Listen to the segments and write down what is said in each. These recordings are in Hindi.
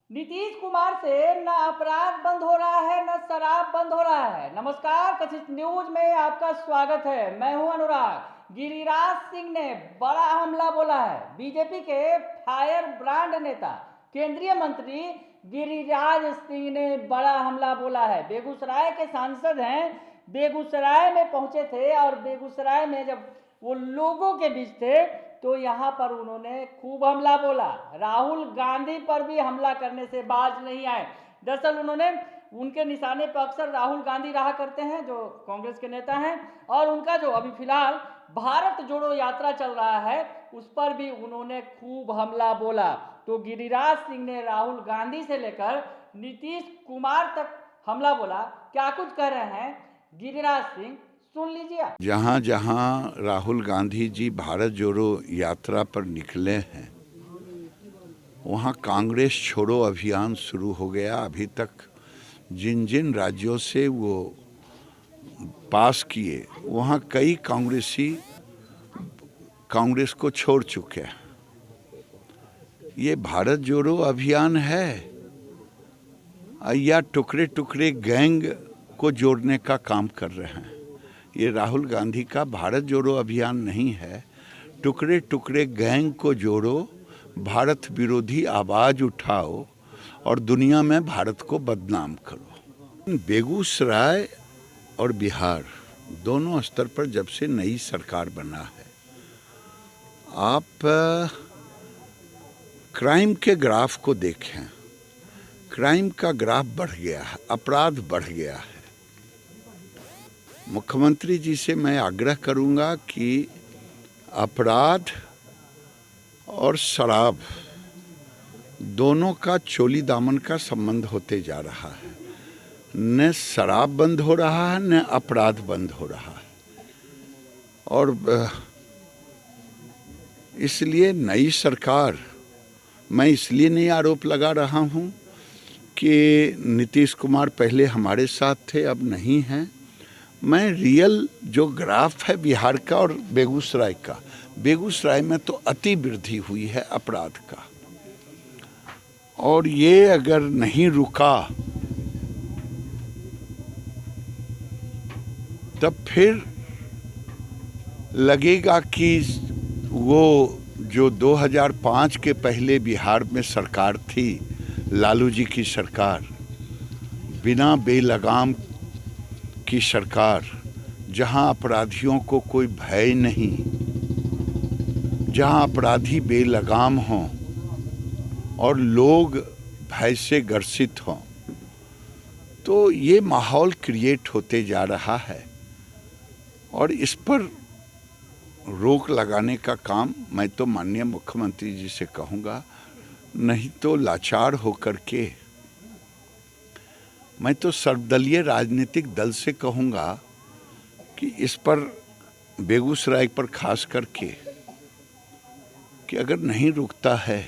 नीतीश कुमार से न अपराध बंद हो रहा है न शराब बंद हो रहा है। नमस्कार, कथित न्यूज में आपका स्वागत है। मैं हूं अनुराग। गिरिराज सिंह ने बड़ा हमला बोला है। बीजेपी के फायर ब्रांड नेता केंद्रीय मंत्री गिरिराज सिंह ने बड़ा हमला बोला है। बेगूसराय के सांसद हैं, बेगूसराय में पहुंचे थे और बेगूसराय में जब वो लोगों के बीच थे तो यहाँ पर उन्होंने खूब हमला बोला। राहुल गांधी पर भी हमला करने से बाज नहीं आए। दरअसल उन्होंने उनके निशाने पर अक्सर राहुल गांधी रहा करते हैं, जो कांग्रेस के नेता हैं, और उनका जो अभी फिलहाल भारत जोड़ो यात्रा चल रहा है उस पर भी उन्होंने खूब हमला बोला। तो गिरिराज सिंह ने राहुल गांधी से लेकर नीतीश कुमार तक हमला बोला। क्या कुछ कह रहे हैं गिरिराज सिंह, सुन लीजिए। जहाँ जहाँ राहुल गांधी जी भारत जोड़ो यात्रा पर निकले हैं वहाँ कांग्रेस छोड़ो अभियान शुरू हो गया। अभी तक जिन जिन राज्यों से वो पास किए वहाँ कई कांग्रेसी कांग्रेस को छोड़ चुके हैं। ये भारत जोड़ो अभियान है या टुकड़े टुकड़े गैंग को जोड़ने का काम कर रहे हैं। ये राहुल गांधी का भारत जोड़ो अभियान नहीं है। टुकड़े टुकड़े गैंग को जोड़ो, भारत विरोधी आवाज़ उठाओ और दुनिया में भारत को बदनाम करो। बेगूसराय और बिहार दोनों स्तर पर जब से नई सरकार बना है, आप क्राइम के ग्राफ को देखें। क्राइम का ग्राफ बढ़ गया है, अपराध बढ़ गया है। मुख्यमंत्री जी से मैं आग्रह करूंगा कि अपराध और शराब दोनों का चोली दामन का संबंध होते जा रहा है। न शराब बंद हो रहा है न अपराध बंद हो रहा है। और इसलिए नई सरकार, मैं इसलिए नहीं आरोप लगा रहा हूं कि नीतीश कुमार पहले हमारे साथ थे अब नहीं हैं। मैं रियल जो ग्राफ है बिहार का और बेगूसराय का, बेगूसराय में तो अति वृद्धि हुई है अपराध का, और ये अगर नहीं रुका तब फिर लगेगा कि वो जो 2005 के पहले बिहार में सरकार थी, लालू जी की सरकार, बिना बेलगाम की सरकार, जहां अपराधियों को कोई भय नहीं, जहां अपराधी बेलगाम हों और लोग भय से ग्रसित हों, तो ये माहौल क्रिएट होते जा रहा है। और इस पर रोक लगाने का काम मैं तो माननीय मुख्यमंत्री जी से कहूँगा, नहीं तो लाचार होकर के मैं तो सर्वदलीय राजनीतिक दल से कहूँगा कि इस पर, बेगूसराय पर खास करके, कि अगर नहीं रुकता है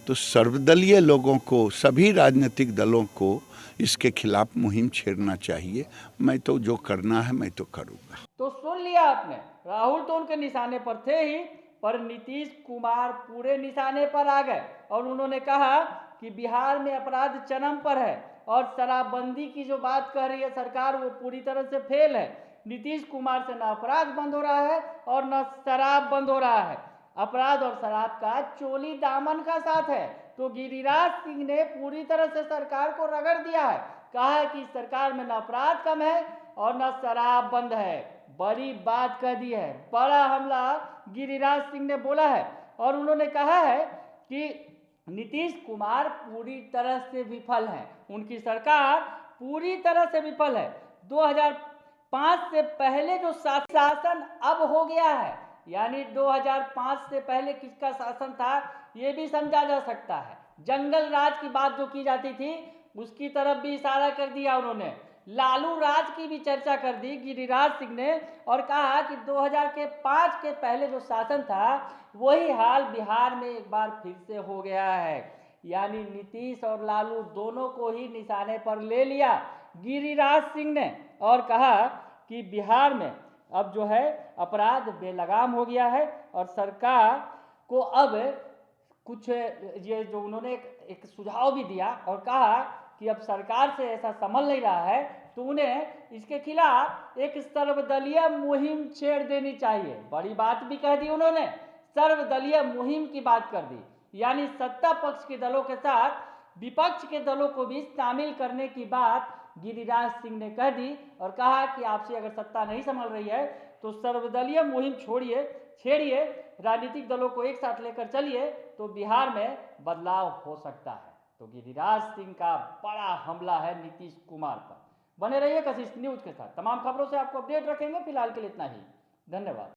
तो सर्वदलीय लोगों को, सभी राजनीतिक दलों को इसके खिलाफ मुहिम छेड़ना चाहिए। मैं तो जो करना है मैं तो करूँगा। तो सुन लिया आपने, राहुल तो उनके निशाने पर थे ही, पर नीतीश कुमार पूरे निशाने पर आ गए और उन्होंने कहा कि बिहार में अपराध चरम पर है और शराबबंदी की जो बात कह रही है सरकार वो पूरी तरह से फेल है। नीतीश कुमार से न अपराध बंद हो रहा है और न शराब बंद हो रहा है। अपराध और शराब का चोली दामन का साथ है। तो गिरिराज सिंह ने पूरी तरह से सरकार को रगड़ दिया है। कहा है कि सरकार में न अपराध कम है और न शराब बंद है। बड़ी बात कह दी है, बड़ा हमला गिरिराज सिंह ने बोला है। और उन्होंने कहा है कि नीतीश कुमार पूरी तरह से विफल है, उनकी सरकार पूरी तरह से विफल है। 2005 से पहले जो शासन अब हो गया है, यानी 2005 से पहले किसका शासन था ये भी समझा जा सकता है। जंगल राज की बात जो की जाती थी उसकी तरफ भी इशारा कर दिया उन्होंने। लालू राज की भी चर्चा कर दी गिरिराज सिंह ने और कहा कि 2005 के पहले जो शासन था वही हाल बिहार में एक बार फिर से हो गया है। यानी नीतीश और लालू दोनों को ही निशाने पर ले लिया गिरिराज सिंह ने और कहा कि बिहार में अब जो है अपराध बेलगाम हो गया है और सरकार को अब कुछ ये जो उन्होंने एक सुझाव भी दिया और कहा कि अब सरकार से ऐसा संभल नहीं रहा है तो उन्हें इसके खिलाफ एक सर्वदलीय मुहिम छेड़ देनी चाहिए। बड़ी बात भी कह दी उन्होंने, सर्वदलीय मुहिम की बात कर दी, यानी सत्ता पक्ष के दलों के साथ विपक्ष के दलों को भी शामिल करने की बात गिरिराज सिंह ने कह दी और कहा कि आपसे अगर सत्ता नहीं संभल रही है तो सर्वदलीय मुहिम छेड़िए, राजनीतिक दलों को एक साथ लेकर चलिए तो बिहार में बदलाव हो सकता है। तो गिरिराज सिंह का बड़ा हमला है नीतीश कुमार पर। बने रहिए कशिश न्यूज के साथ, तमाम खबरों से आपको अपडेट रखेंगे। फिलहाल के लिए इतना ही, धन्यवाद।